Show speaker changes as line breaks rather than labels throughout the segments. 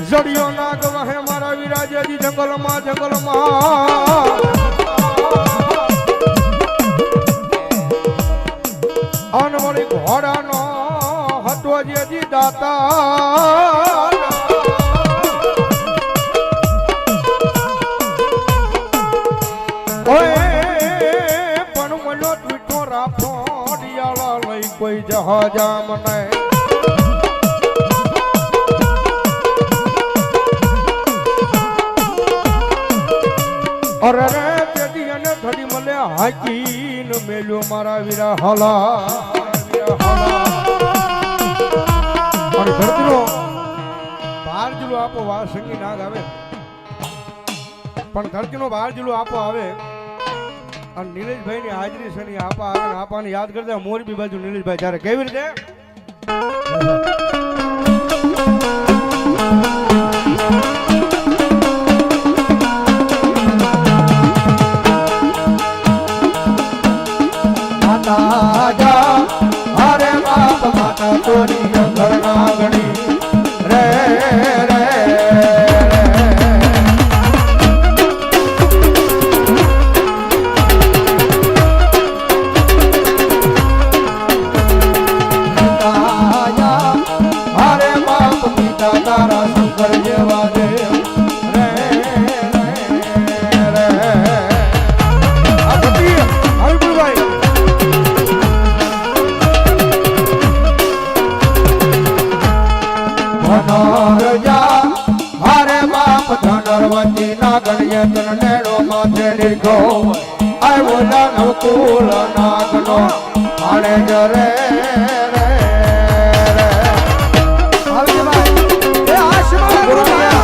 જડિયો નાગ વહે મારા વિરાજજી જંગલમાં અનવળી ઘોડાનો હતો જેજી દાતા પણ મળ્યો મીઠો રાફો ડિયાળા લઈ કોઈ જહાજા મને અરે રે તેથી અને ઘડી મળે હાકીન મેલ્યો મારા વીરા હલા અને ધરતીનો બહાર જુલો આપો વા સંગી નાગ આવે પણ ધરતીનો બહાર જુલો આપો આવે અને નીલેશભાઈ ની હાજરી છે ની આપા આવે આપાને યાદ કરતા મોરબી બાજુ નીલેશભાઈ જ્યારે કેવી રીતે
અરે બાપ માતા તોરી ઘરના ગણી રે રે અરે બાપ પિતા તારા શંકર જેવા દેવ રે રે
ભાઈ
ધનરજા હરે બાપ ધનરવતી ના ગણ્યતન નેડો માથે લીધો આવ્યો દાનવ કુલ નાગનો આણે જરે રે આવજે ભાઈ એ આશીર્વાદ બોલ્યા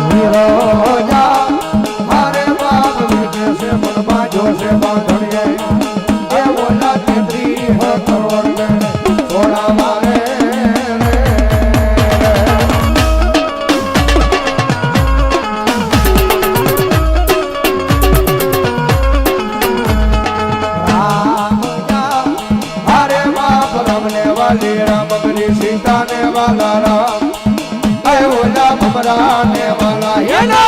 વીરોજા હરે બાપ વિજે સે મન બાજો સે બાંધણીએ सीता ने वाला राम अय ओला भमरा ने वाला ये ना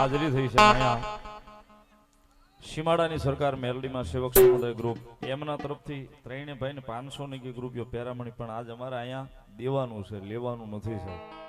હાજરી થઈ છે અહીંયા સીમાડાની સરકાર મેલડીમાં સેવક સમુદાય ગ્રુપ એમના તરફથી ત્રણે ભાઈને 500 ની ગ્રુપ પેરામણી પણ આજ અમારે અહીંયા દેવાનું છે લેવાનું નથી સાહેબ